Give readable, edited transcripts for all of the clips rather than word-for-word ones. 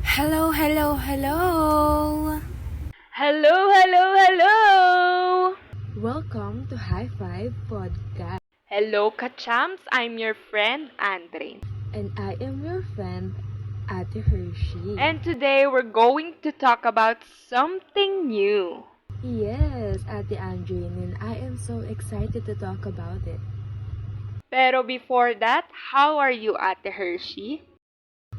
Hello, hello, hello! Hello, hello, hello! Welcome to High Five Podcast. Hello, kachams! I'm your friend, Andre. And I am your friend, Ate Hershey. And today, we're going to talk about something new. Yes, Ate Andrine, and I am so excited to talk about it. Pero before that, how are you, Ate Hershey?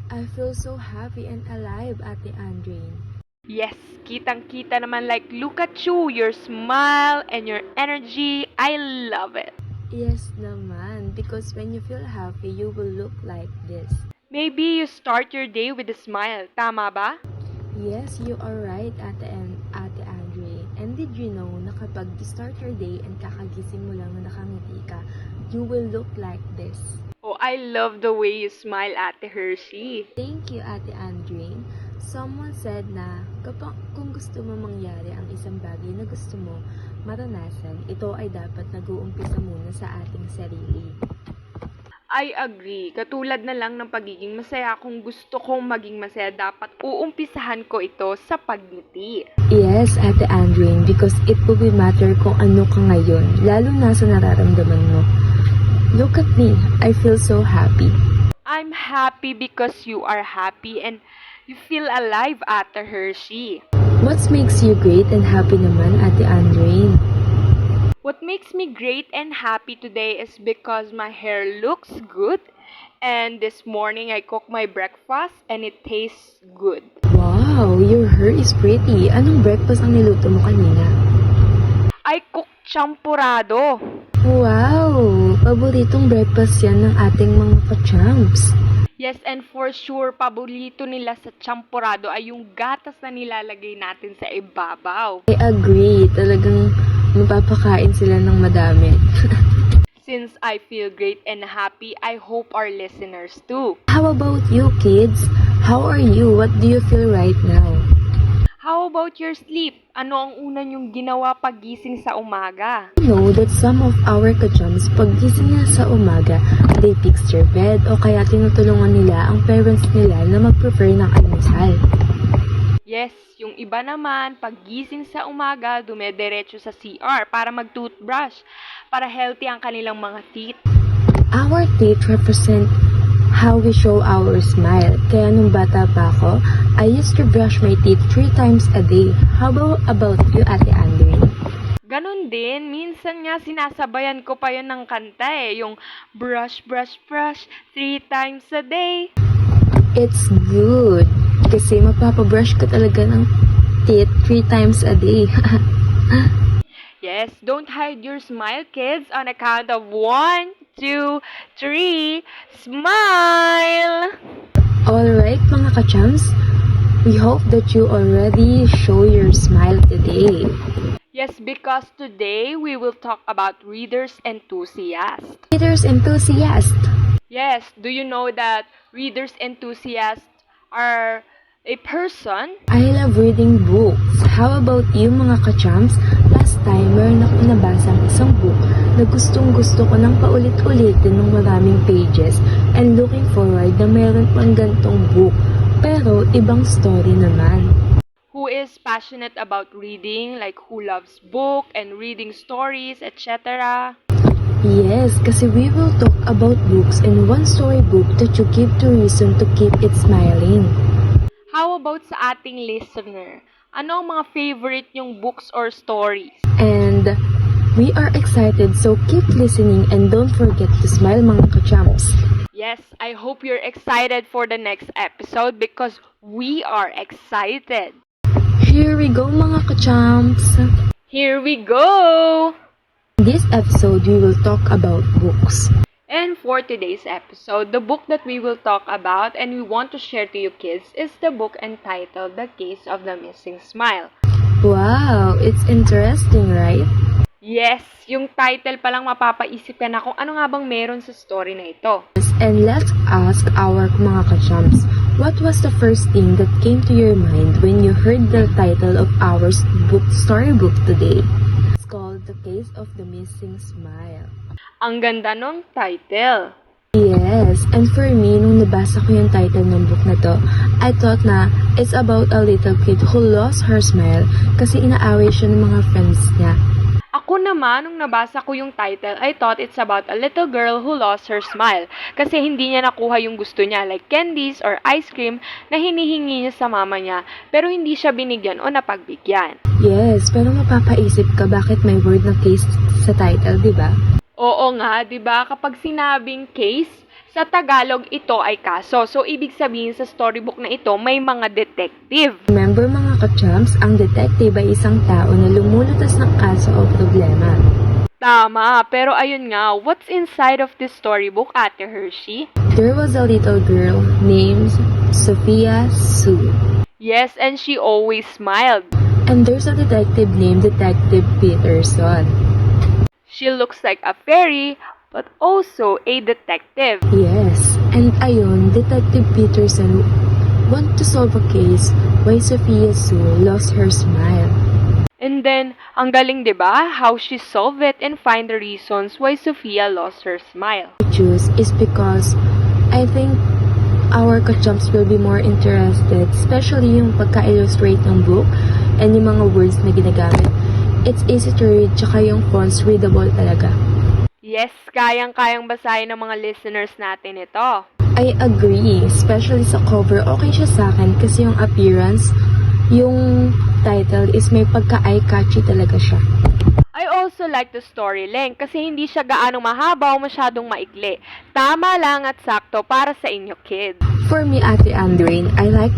I feel so happy and alive, Ate Andrine. Yes, kitang-kita naman, like, look at you, your smile and your energy. I love it. Yes naman, because when you feel happy, you will look like this. Maybe you start your day with a smile, tama ba? Yes, you are right, Ate Andre. And did you know na kapag you start your day and kakagising mo lang na nakangiti ka, you will look like this. Oh, I love the way you smile, Ate Hershey. Thank you, Ate Andre. Someone said na kung gusto mo mangyari ang isang bagay na gusto mo maranasan, ito ay dapat nag-uumpisa muna sa ating sarili. I agree. Katulad na lang ng pagiging masaya, kung gusto kong maging masaya, dapat uumpisahan ko ito sa pagngiti. Yes, Ate Andrine, because it will be matter kung ano ka ngayon, lalo na sa nararamdaman mo. Look at me, I feel so happy. I'm happy because you are happy and you feel alive, Ate Hershey. What makes you great and happy naman, Ate Andrine? What makes me great and happy today is because my hair looks good and this morning I cooked my breakfast and it tastes good. Wow, your hair is pretty. Anong breakfast ang niluto mo kanina? I cooked champurrado. Wow, paboritong breakfast yan ng ating mga ka-champs. Yes, and for sure, paborito nila sa champurrado ay yung gatas na nilalagay natin sa ibabaw. I agree, talagang mapapakain sila ng madami. Since I feel great and happy, I hope our listeners too. How about you, kids? How are you? What do you feel right now? How about your sleep? Ano ang una niyong ginawa pagising sa umaga? You know that some of our ka-chums, paggising nila sa umaga, they fix their bed o kaya tinutulungan nila ang parents nila na mag-prepare ng almusal. Yes, yung iba naman, paggising sa umaga, dumediretso sa CR para mag-toothbrush, para healthy ang kanilang mga teeth. Our teeth represent how we show our smile. Kaya nung bata pa ako, I used to brush my teeth 3 times a day. How about you, Ate Andrine? Ganon din, minsan nga sinasabayan ko pa yun ng kanta yung brush, brush, brush, 3 times a day. It's good. Kasi mapapabrush ka talaga ng teeth 3 times a day. Yes, don't hide your smile, kids, on a count of 1, 2, 3, smile! Alright, mga ka-chums, we hope that you already show your smile today. Yes, because today we will talk about readers enthusiast. Readers enthusiast. Yes, do you know that readers enthusiasts are a person? I love reading books. How about you, mga ka-chums? Last time, meron akong nabasang isang book na gustong-gusto ko nang paulit-ulitin ng maraming pages and looking forward na meron pang gantong book. Pero, ibang story naman. Who is passionate about reading, like who loves book and reading stories, etc. Yes, kasi we will talk about books and one storybook that you give to reason to keep it smiling. How about sa ating listener? Ano ang mga favorite nyong books or stories? And we are excited, so keep listening and don't forget to smile, mga ka-champs. Yes, I hope you're excited for the next episode because we are excited. Here we go, mga ka-champs. Here we go! In this episode, we will talk about books. And for today's episode, the book that we will talk about and we want to share to you kids is the book entitled The Case of the Missing Smile. Wow, it's interesting, right? Yes, yung title pa lang mapapaisip ka na kung ano nga bang meron sa story na ito. And let's ask our mga ka-champs, what was the first thing that came to your mind when you heard the title of our storybook today? It's called The Case of the Missing Smile. Ang ganda ng title. Yes, and for me, nung nabasa ko yung title ng book na to, I thought na it's about a little kid who lost her smile kasi inaaway siya ng mga friends niya. Ako naman, nung nabasa ko yung title, I thought it's about a little girl who lost her smile kasi hindi niya nakuha yung gusto niya like candies or ice cream na hinihingi niya sa mama niya pero hindi siya binigyan o napagbigyan. Yes, pero mapapaisip ka bakit may word na case sa title, di ba? Oo nga, 'di ba? Kapag sinabing case, sa Tagalog ito ay kaso. So ibig sabihin sa storybook na ito may mga detective. Remember mga kachams, ang detective ay isang tao na lumulutas ng kaso o problema. Tama, pero ayun nga, what's inside of this storybook, Ate Hershey? There was a little girl named Sophia Sue. Yes, and she always smiled. And there's a detective named Detective Peterson. She looks like a fairy, but also a detective. Yes, and ayun, Detective Peterson want to solve a case why Sophia Sue lost her smile. And then, ang galing 'di ba? How she solve it and find the reasons why Sophia lost her smile. I choose is because I think our kachumps will be more interested, especially yung pagka-illustrate ng book and yung mga words na ginagamit. It's easy to read, tsaka yung fonts readable talaga. Yes, kayang-kayang basahin ng mga listeners natin ito. I agree, especially sa cover, okay siya sa akin kasi yung appearance, yung title is may pagka-eye-catchy talaga siya. I also like the story length kasi hindi siya gaano mahaba o masyadong maikli. Tama lang at sakto para sa inyo kids. For me, Ate Andrine, I like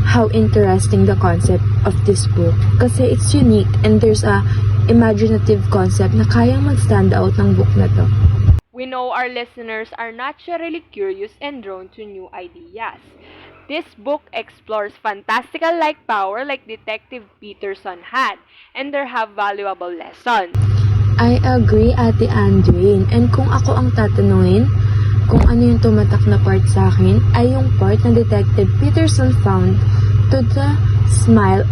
how interesting the concept of this book kasi it's unique and there's a imaginative concept na kayang mag-stand out ng book na to. We know our listeners are naturally curious and drawn to new ideas. This book explores fantastical-like power like Detective Peterson had, and there have valuable lessons. I agree, Ate Andrine. And kung ako ang tatanungin, kung ano yung tumatak na part sa akin, ay yung part na Detective Peterson found to the smile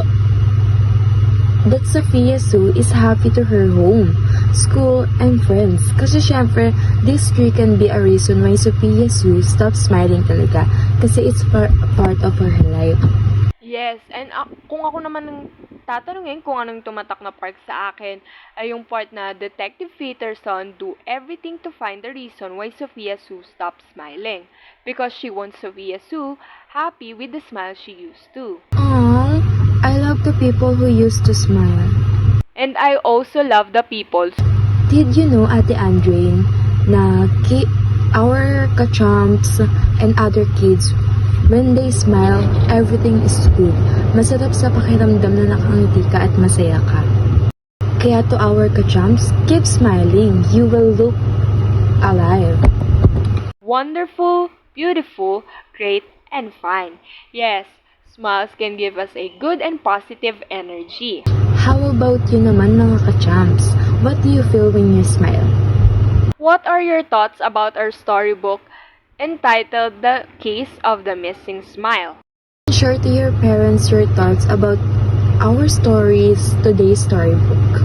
that Sophia Sue is happy to her home, school, and friends. Kasi syempre, this tree can be a reason why Sophia Sue stopped smiling talaga. Kasi it's part of her life. Yes, and kung ako naman ang tatanungin kung anong tumatak na part sa akin, ay yung part na Detective Peterson do everything to find the reason why Sophia Sue stopped smiling. Because she wants Sophia Sue happy with the smile she used to. Aww, I love the people who used to smile. And I also love the people. Did you know, Ate Andrine, na our kachumps and other kids, when they smile, everything is good. Masarap sa pakiramdam na nakangiti ka at masaya ka. Kaya to our kachumps, keep smiling. You will look alive. Wonderful, beautiful, great, and fine. Yes, smiles can give us a good and positive energy. How about you naman mga kachumps? What do you feel when you smile? What are your thoughts about our storybook entitled The Case of the Missing Smile? Share to your parents your thoughts about our stories, today's storybook.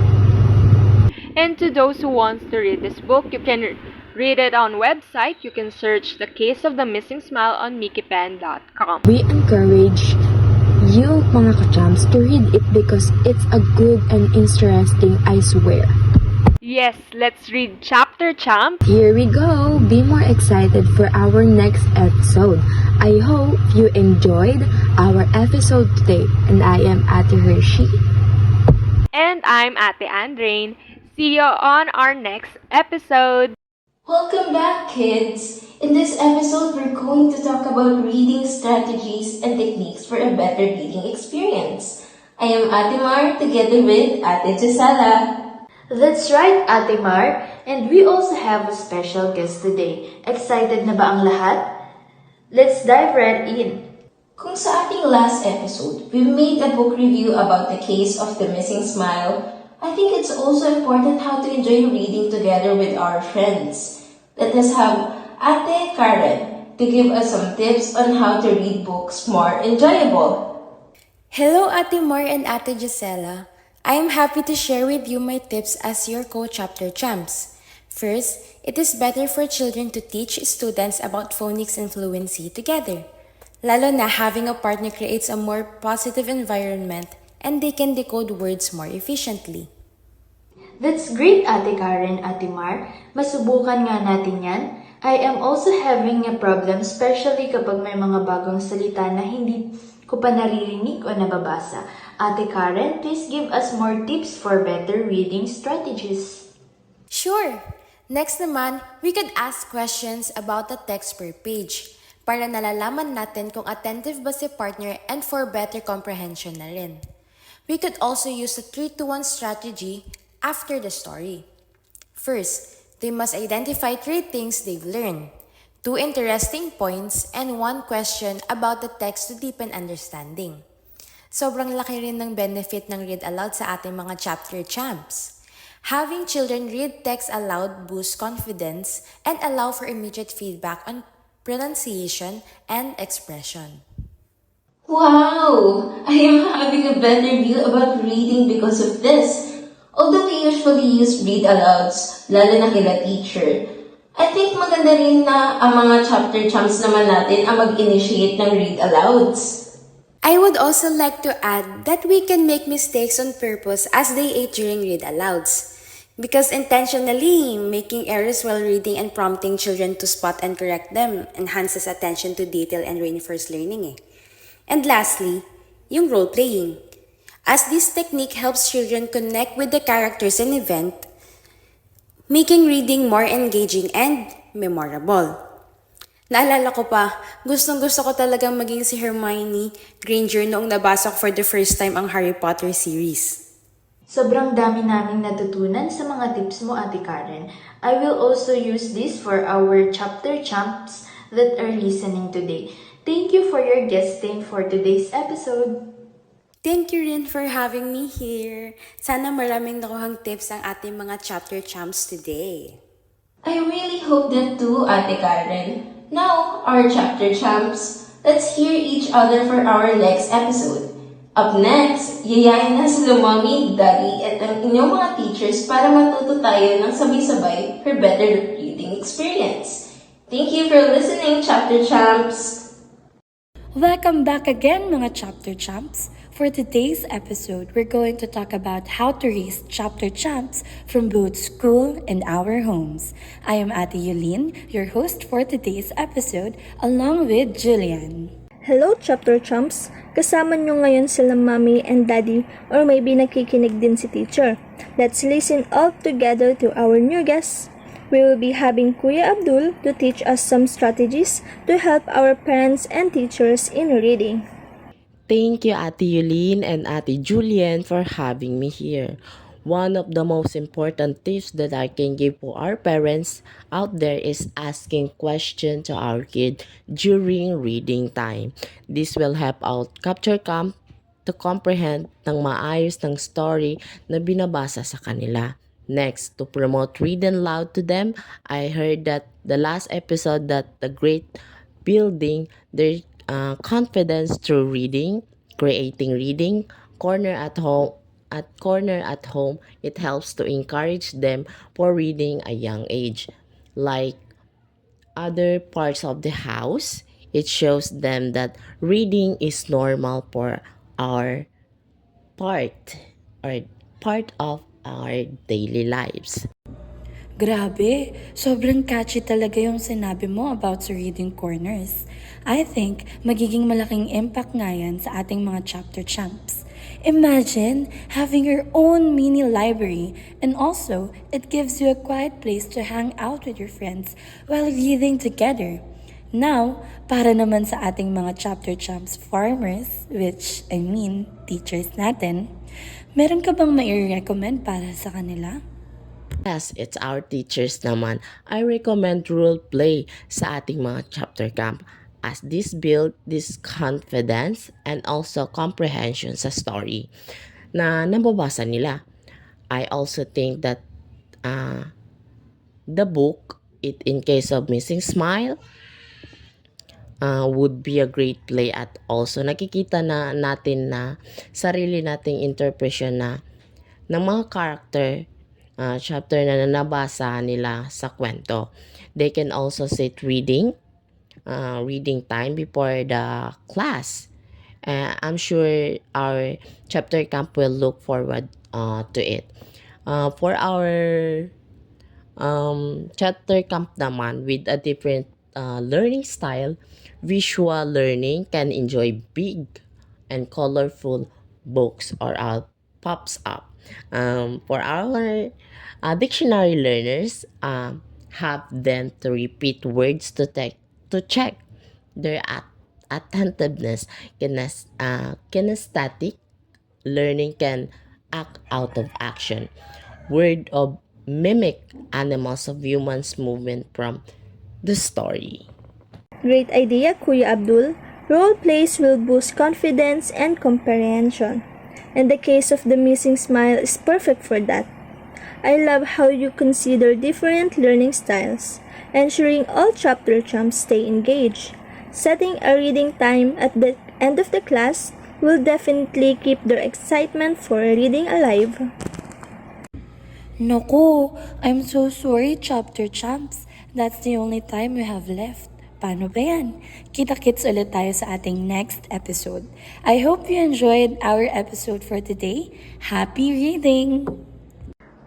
And to those who wants to read this book, you can read it on website. You can search The Case of the Missing Smile on mikipen.com. We encourage you mga kachumps to read it because it's a good and interesting, I swear. Yes, let's read chapter champ. Here we go! Be more excited for our next episode. I hope you enjoyed our episode today. And I am Ate Hershey. And I'm Ate Andrain. See you on our next episode. Welcome back, kids! In this episode, we're going to talk about reading strategies and techniques for a better reading experience. I am Ate Mar together with Ate Gisela. That's right, Ate Mar. And we also have a special guest today. Excited na ba ang lahat? Let's dive right in. Kung sa ating last episode, we made a book review about the case of the missing smile, I think it's also important how to enjoy reading together with our friends. Let us have Ate Karen to give us some tips on how to read books more enjoyable. Hello, Ate Mar and Ate Gisela. I am happy to share with you my tips as your co-chapter champs. First, it is better for children to teach students about phonics and fluency together. Lalo na having a partner creates a more positive environment and they can decode words more efficiently. That's great, Ate Karen, Ate Mar. Masubukan nga natin yan. I am also having a problem, especially kapag may mga bagong salita na hindi ko pa naririnig o nababasa. Ate Karen, please give us more tips for better reading strategies. Sure! Next naman, we could ask questions about the text per page para nalalaman natin kung attentive ba si partner and for better comprehension na rin. We could also use a 3-to-1 strategy after the story. First, they must identify 3 things they've learned, 2 interesting points, and 1 question about the text to deepen understanding. Sobrang laki rin ng benefit ng read aloud sa ating mga chapter champs. Having children read text aloud boosts confidence and allow for immediate feedback on pronunciation and expression. Wow! I am having a better view about reading because of this. Although we usually use read alouds, lalo na kila teacher, I think maganda rin na ang mga chapter chums naman natin ang mag-initiate ng read alouds. I would also like to add that we can make mistakes on purpose as they ate during read alouds. Because intentionally making errors while reading and prompting children to spot and correct them enhances attention to detail and reinforces learning. And lastly, yung role-playing. As this technique helps children connect with the characters and event, making reading more engaging and memorable. Naalala ko pa, gustong-gusto ko talagang maging si Hermione Granger noong nabasa ko for the first time ang Harry Potter series. Sobrang dami naming natutunan sa mga tips mo, Ate Karen. I will also use this for our chapter champs that are listening today. Thank you for your guesting for today's episode. Thank you rin for having me here. Sana maraming nakuhang tips ang ating mga chapter champs today. I really hope that too, Ate Karen. Now, our chapter champs, let's hear each other for our next episode. Up next, yayain na sila Mommy, Daddy, at ang inyong mga teachers para matuto tayo ng sabay-sabay for better reading experience. Thank you for listening, chapter champs! Welcome back again, mga chapter champs. For today's episode, we're going to talk about how to raise chapter champs from both school and our homes. I am Ate Yulin, your host for today's episode, along with Julian. Hello, chapter chumps! Kasama nyo ngayon sila mommy and daddy or maybe nakikinig din si teacher. Let's listen all together to our new guests. We will be having Kuya Abdul to teach us some strategies to help our parents and teachers in reading. Thank you, Ate Yulin and Ate Julian, for having me here. One of the most important tips that I can give to our parents out there is asking questions to our kid during reading time. This will help out capture camp to comprehend ng maayos ng story na binabasa sa kanila. Next, to promote reading loud to them, I heard that the last episode that the great building their confidence through reading, creating reading corner at home. It helps to encourage them for reading a young age. Like other parts of the house, it shows them that reading is normal for our part of our daily lives. Grabe, sobrang catchy talaga yung sinabi mo about sa reading corners. I think magiging malaking impact nga yan sa ating mga chapter champs. Imagine having your own mini library and also it gives you a quiet place to hang out with your friends while reading together. Now, para naman sa ating mga chapter champs farmers, which I mean teachers natin, meron ka bang mai-recommend para sa kanila? Yes, it's our teachers naman. I recommend role play sa ating mga chapter camp as this build this confidence and also comprehension sa story na nababasa nila. I also think that the book, in case of Missing Smile, would be a great play at also nakikita na natin na sarili nating interpretation na ng mga character chapter na nabasa nila sa kwento. They can also sit reading time before the class. I'm sure our chapter camp will look forward to it. For our chapter camp naman with a different learning style, visual learning can enjoy big and colorful books or pops up. For our dictionary learners, have them to repeat words to check their attentiveness. Kinesthetic learning can act out of action. Word of mimic animals of humans movement from the story. Great idea, Kuya Abdul. Role plays will boost confidence and comprehension. And the case of the missing smile is perfect for that. I love how you consider different learning styles, ensuring all chapter chums stay engaged. Setting a reading time at the end of the class will definitely keep their excitement for reading alive. Naku, I'm so sorry, chapter champs. That's the only time we have left. Paano ba yan? Kita-kits ulit tayo sa ating next episode. I hope you enjoyed our episode for today. Happy reading!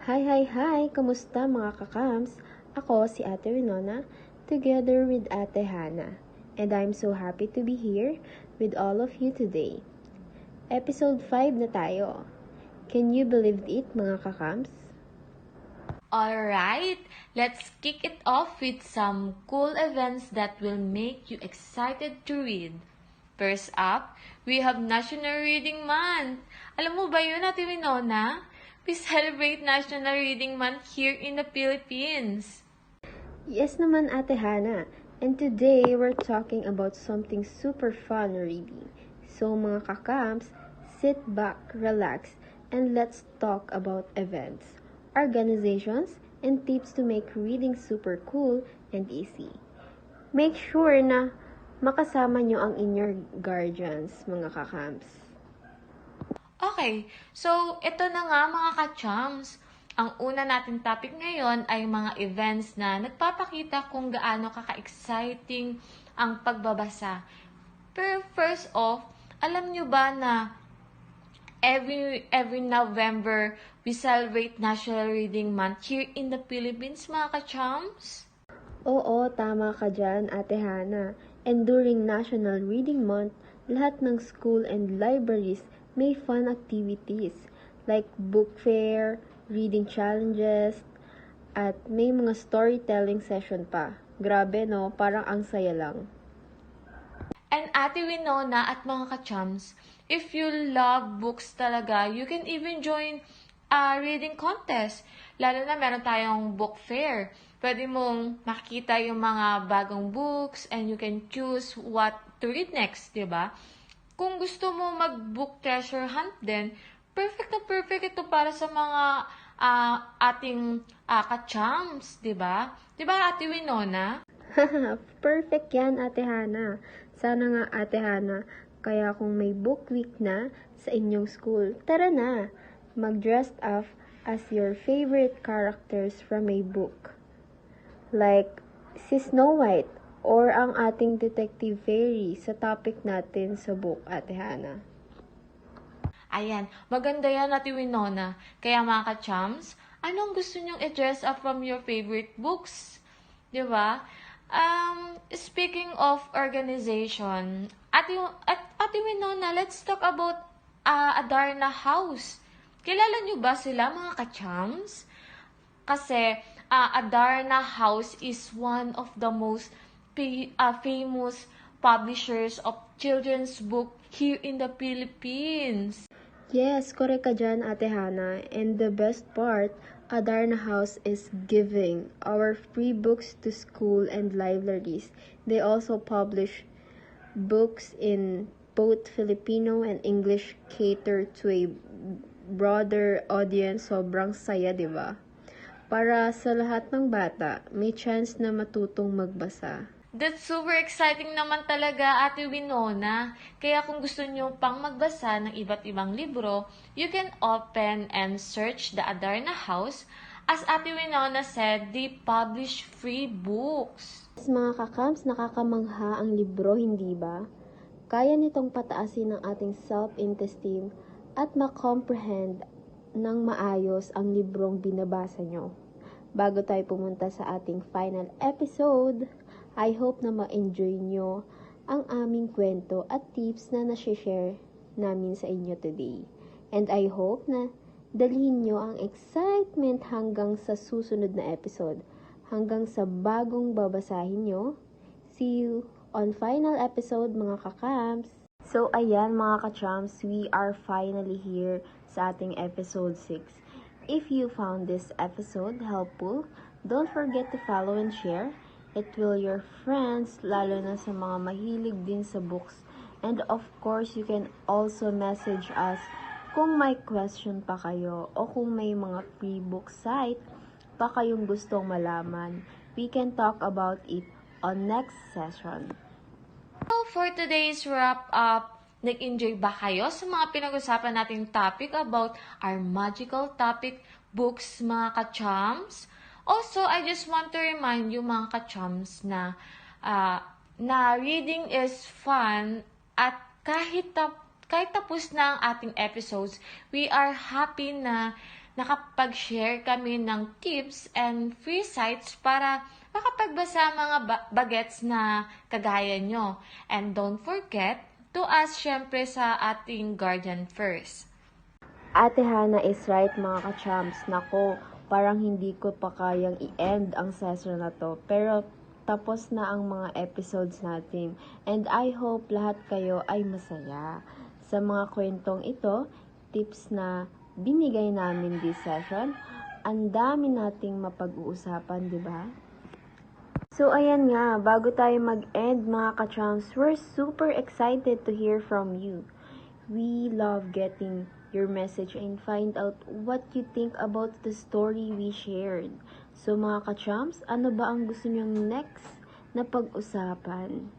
Hi! Kamusta mga kakams? Ako si Ate Winona, together with Ate Hana. And I'm so happy to be here with all of you today. Episode 5 na tayo. Can you believe it mga kakams? Alright, let's kick it off with some cool events that will make you excited to read. First up, we have National Reading Month. Alam mo ba yun, Ate Winona? We celebrate National Reading Month here in the Philippines. Yes naman Ate Hana. And today, we're talking about something super fun reading. So mga kakams, sit back, relax, and let's talk about events, organizations, and tips to make reading super cool and easy. Make sure na makasama nyo ang inner guardians, mga kakams. Okay, so ito na nga mga ka-chums. Ang una nating topic ngayon ay mga events na nagpapakita kung gaano kaka-exciting ang pagbabasa. Pero first off, alam nyo ba na every November, we celebrate National Reading Month here in the Philippines, mga ka-chums? Oo, tama ka dyan, Ate Hana. And during National Reading Month, lahat ng school and libraries may fun activities like book fair, reading challenges, at may mga storytelling session pa. Grabe no, parang ang saya lang. And Ate Winona at mga ka-chums, if you love books talaga, you can even join a reading contest. Lalo na meron tayong book fair. Pwede mong makita yung mga bagong books and you can choose what to read next, di ba? Kung gusto mo mag-book treasure hunt din, perfect na perfect ito para sa mga ating ka-chums, di ba? Di ba, Ate Winona? Perfect yan, Ate Hana. Sana nga, Ate Hana, kaya kung may book week na sa inyong school, tara na, mag-dress up as your favorite characters from a book. Like si Snow White or ang ating Detective Fairy sa topic natin sa book, Ate Hana. Ayan, maganda yan, Ate Winona. Kaya mga ka-chums, anong gusto nyong i-dress up from your favorite books? Di ba? Speaking of organization, Ate Winona, let's talk about Adarna House. Kilala nyo ba sila, mga ka-chums? Kasi Adarna House is one of the most famous publishers of children's book here in the Philippines. Yes, correct ka dyan, Ate Hana. And the best part, Adarna House is giving our free books to school and libraries. They also publish books in both Filipino and English, cater to a broader audience. Sobrang saya, di ba? Para sa lahat ng bata, may chance na matutong magbasa. That's super exciting naman talaga, Ate Winona. Kaya kung gusto nyo pang magbasa ng iba't ibang libro, you can open and search the Adarna House. As Ate Winona said, they publish free books. Mga kakams, nakakamangha ang libro, hindi ba? Kaya nitong pataasin ang ating self-esteem at makomprehend ng maayos ang librong binabasa nyo. Bago tayo pumunta sa ating final episode, I hope na ma-enjoy nyo ang aming kwento at tips na nasi-share namin sa inyo today. And I hope na dalhin nyo ang excitement hanggang sa susunod na episode, hanggang sa bagong babasahin nyo. See you on final episode, mga kakams! So ayan mga kachams, we are finally here sa ating episode 6. If you found this episode helpful, don't forget to follow and share. It will your friends, lalo na sa mga mahilig din sa books. And of course, you can also message us kung may question pa kayo o kung may mga free book site pa kayong gustong malaman. We can talk about it on next session. So for today's wrap-up, nag-enjoy ba kayo sa mga pinag-usapan nating topic about our magical topic books, mga kachams? Also, I just want to remind you, mga kachams, na reading is fun at kahit tapos na ang ating episodes, we are happy na nakapag-share kami ng tips and free sites para makapagbasa mga bagets na kagaya nyo. And don't forget to ask syempre sa ating guardian first. Ate Hana is right, mga kachams. Nako, parang hindi ko pa kayang i-end ang session na to. Pero tapos na ang mga episodes natin. And I hope lahat kayo ay masaya sa mga kwentong ito, tips na binigay namin this session. Ang dami nating mapag-uusapan, di ba? So, ayan nga, bago tayo mag-end, mga kachams, we're super excited to hear from you. We love getting your message and find out what you think about the story we shared. So, mga kachams, ano ba ang gusto nyong next na pag-usapan?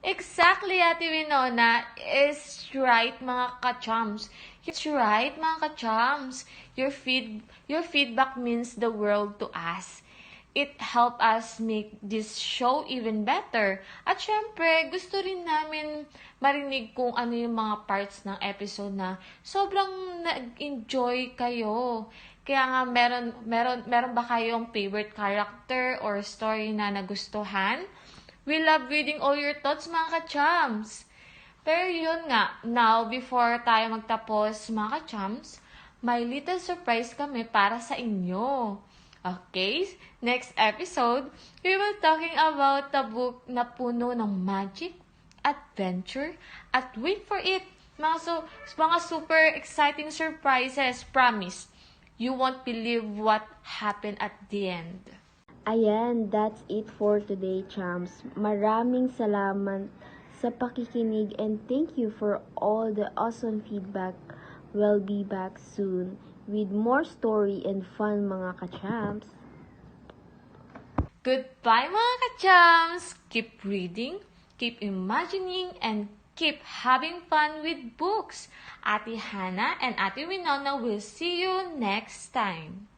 Exactly, Ate Winona. Is right, mga kachams. It's right, mga kachams. Your feedback means the world to us. It helps us make this show even better. At syempre, gusto rin namin marinig kung ano yung mga parts ng episode na sobrang nag-enjoy kayo. Kaya nga, meron ba kayong favorite character or story na nagustuhan? We love reading all your thoughts, mga kachams. Pero yun nga, now, before tayo magtapos, mga kachams, may little surprise kami para sa inyo. Okay, next episode, we will talking about the book na puno ng magic, adventure, at wait for it. Mga super exciting surprises, promise. You won't believe what happened at the end. Ayan, that's it for today, chums. Maraming salamat sa pakikinig and thank you for all the awesome feedback. We'll be back soon with more story and fun, mga kachams. Goodbye, mga kachams! Keep reading, keep imagining, and keep having fun with books. Ate Hana and Ate Winona will see you next time.